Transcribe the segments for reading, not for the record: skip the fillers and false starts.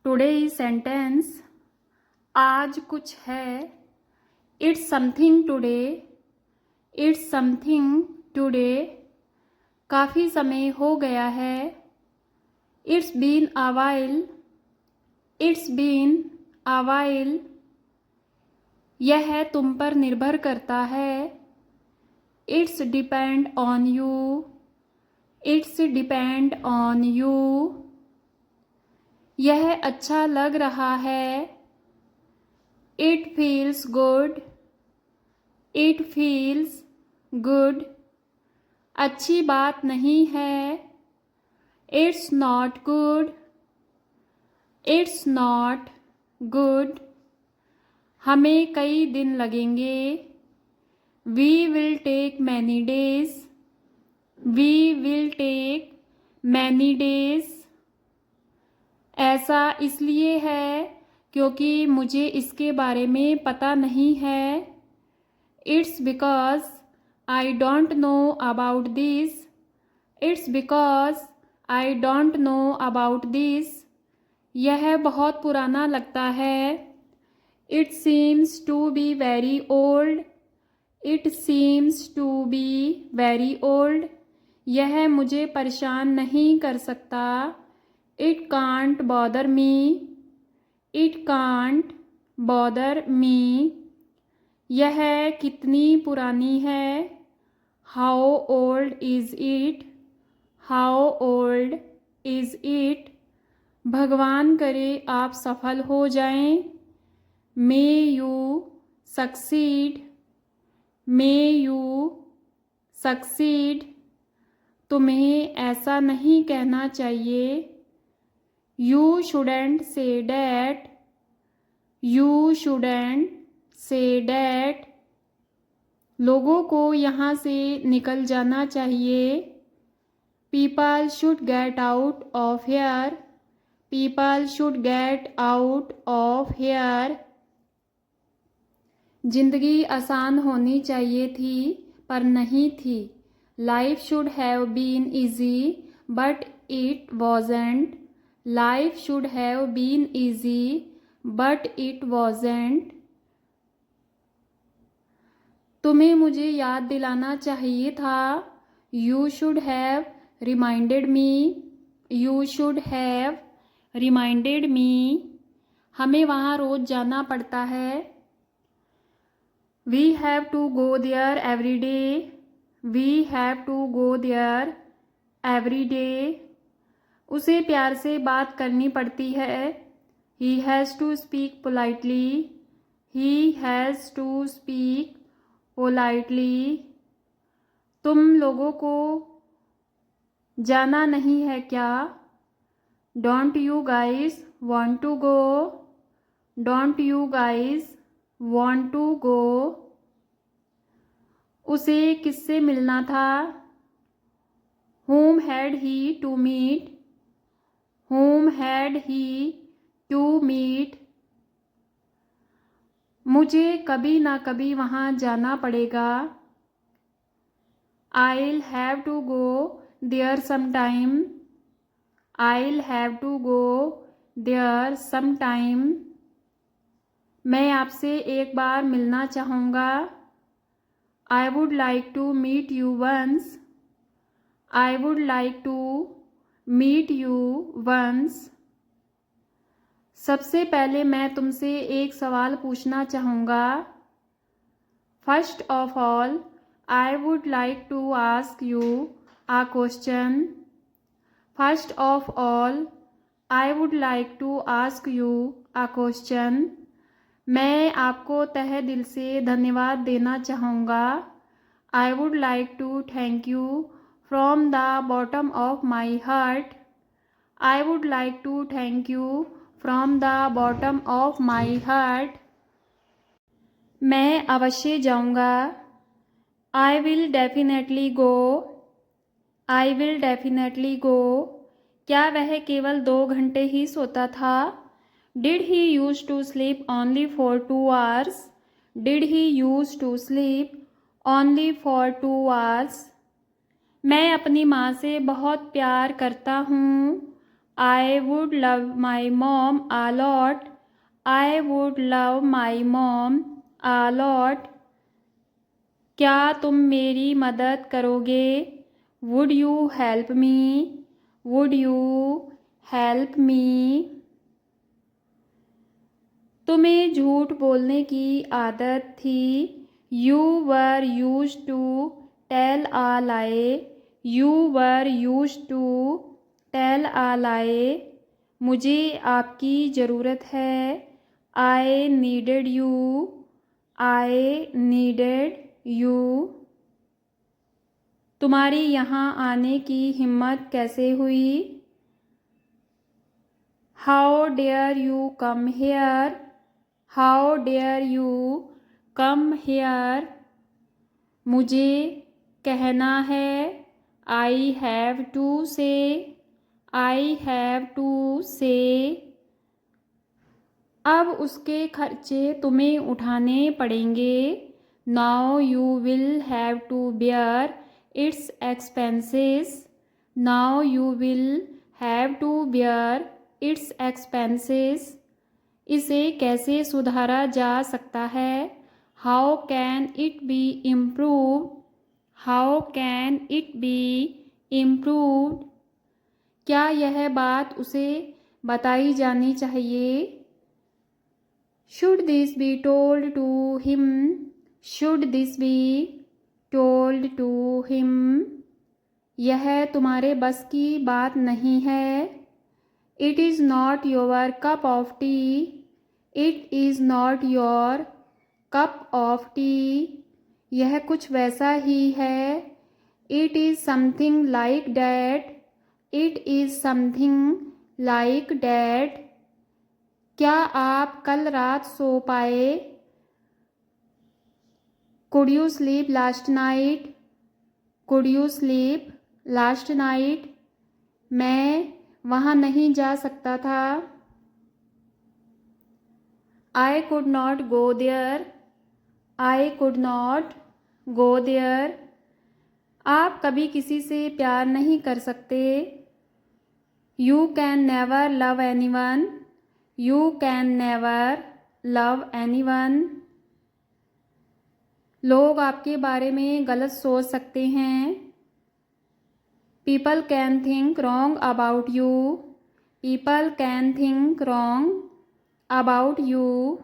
Today sentence आज कुछ है। It's something today. It's something today. काफ़ी समय हो गया है। It's been a while. It's been a while. यह तुम पर निर्भर करता है। It's depend on you. It's depend on you. यह अच्छा लग रहा है। It feels good. It feels good. अच्छी बात नहीं है। It's not good. It's not good. हमें कई दिन लगेंगे। We will take many days. We will take many days. ऐसा इसलिए है क्योंकि मुझे इसके बारे में पता नहीं है। It's because I don't know about this. It's because I don't know about this. यह बहुत पुराना लगता है। It seems to be very old. It seems to be very old. यह मुझे परेशान नहीं कर सकता। It can't bother me. It can't bother me. यह कितनी पुरानी है। How old is it. How old is it. भगवान करे आप सफल हो जाएं। May you succeed. May you succeed. तुम्हें ऐसा नहीं कहना चाहिए। You shouldn't say that. You shouldn't say that. लोगों को यहाँ से निकल जाना चाहिए। People should get out of here. People should get out of here. जिंदगी आसान होनी चाहिए थी पर नहीं थी। Life should have been easy but it wasn't. Life should have been easy but it wasn't. तुम्हें मुझे याद दिलाना चाहिए था। You should have reminded me. You should have reminded me. हमें वहाँ रोज़ जाना पड़ता है। We have to go there every day. We have to go there every day. उसे प्यार से बात करनी पड़ती है। He has to speak politely. He has to speak politely. तुम लोगों को जाना नहीं है क्या। Don't you guys want to go. Don't you guys want to go. उसे किससे मिलना था। whom had he to meet। whom had he to meet। मुझे कभी ना कभी वहाँ जाना पड़ेगा। I'll have to go there sometime। I'll have to go there sometime। मैं आपसे एक बार मिलना चाहूँगा। I would like to meet you once। I would like to meet you once। सबसे पहले मैं तुमसे एक सवाल पूछना चाहूँगा। First of all, I would like to ask you a question। First of all, I would like to ask you a question। मैं आपको तहे दिल से धन्यवाद देना चाहूँगा। I would like to thank you from the bottom of my heart। I would like to thank you from the bottom of my heart। मैं अवश्य जाऊँगा। I will definitely go। I will definitely go। क्या वह केवल 2 घंटे ही सोता था। Did he used to sleep only for 2 hours। Did he used to sleep only for 2 hours। मैं अपनी माँ से बहुत प्यार करता हूँ। I would love my mom a lot. I would love my mom a lot. क्या तुम मेरी मदद करोगे? Would you help me? Would you help me? तुम्हें झूठ बोलने की आदत थी। You were used to tell a lie. You were used to tell a lie. मुझे आपकी ज़रूरत है। I needed you. I needed you. तुम्हारी यहाँ आने की हिम्मत कैसे हुई? How dare you come here? How dare you come here? मुझे कहना है। I have to say. I have to say. अब उसके खर्चे तुम्हें उठाने पड़ेंगे। Now you will have to bear its expenses. Now you will have to bear its expenses. इसे कैसे सुधारा जा सकता है? How can it be improved? How can it be improved? क्या यह बात उसे बताई जानी चाहिए? Should this be told to him? Should this be told to him? यह तुम्हारे बस की बात नहीं है। It is not your cup of tea. It is not your cup of tea. यह कुछ वैसा ही है। It is something like that. It is something like that. क्या आप कल रात सो पाए? Could you sleep last night? Could you sleep last night? मैं वहाँ नहीं जा सकता था। I could not go there. I could not go there. आप कभी किसी से प्यार नहीं कर सकते। You can never love anyone. You can never love anyone. लोग आपके बारे में गलत सोच सकते हैं। People can think wrong about you. People can think wrong about you.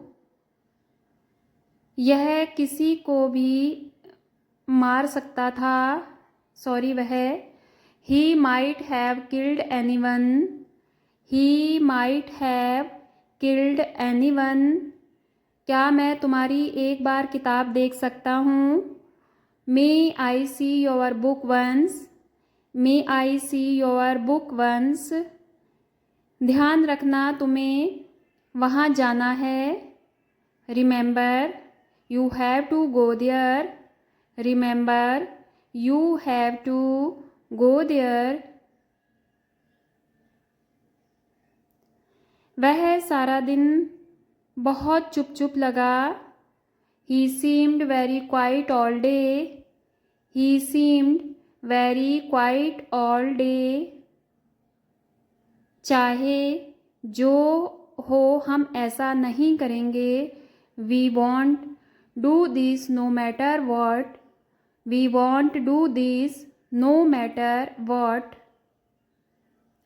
यह किसी को भी मार सकता था। सॉरी वह। He might have killed anyone. He might have killed anyone. क्या मैं तुम्हारी एक बार किताब देख सकता हूँ? May I see your book once? May I see your book once? ध्यान रखना तुम्हें वहाँ जाना है। Remember, you have to go there. Remember, you have to go there. वह सारा दिन बहुत चुप चुप लगा। He seemed very quiet all day. He seemed very quiet all day. चाहे जो हो हम ऐसा नहीं करेंगे। We won't do this no matter what. We won't do this no matter what.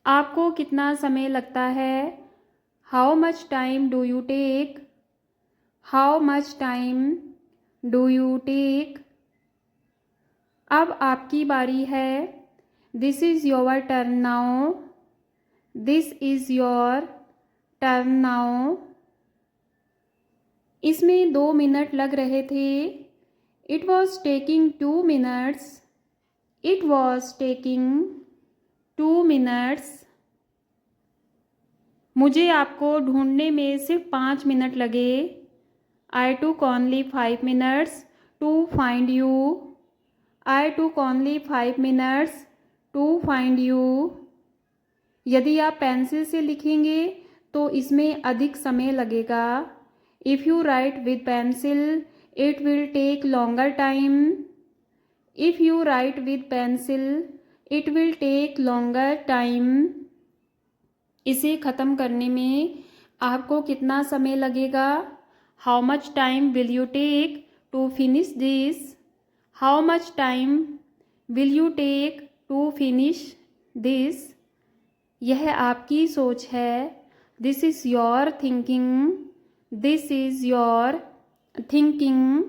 आपको कितना समय लगता है? How much time do you take? How much time do you take? अब आपकी बारी है। This is your turn now. This is your turn now. इसमें 2 मिनट लग रहे थे। It was taking 2 minutes. It was taking 2 minutes. मुझे आपको ढूंढने में सिर्फ 5 मिनट लगे। I took only 5 minutes to find you. I took only 5 minutes to find you. यदि आप पेंसिल से लिखेंगे तो इसमें अधिक समय लगेगा। If you write with pencil, it will take longer time. If you write with pencil, it will take longer time. इसे ख़त्म करने में आपको कितना समय लगेगा? How much time will you take to finish this? How much time will you take to finish this? यह आपकी सोच है। This is your thinking. This is your thinking.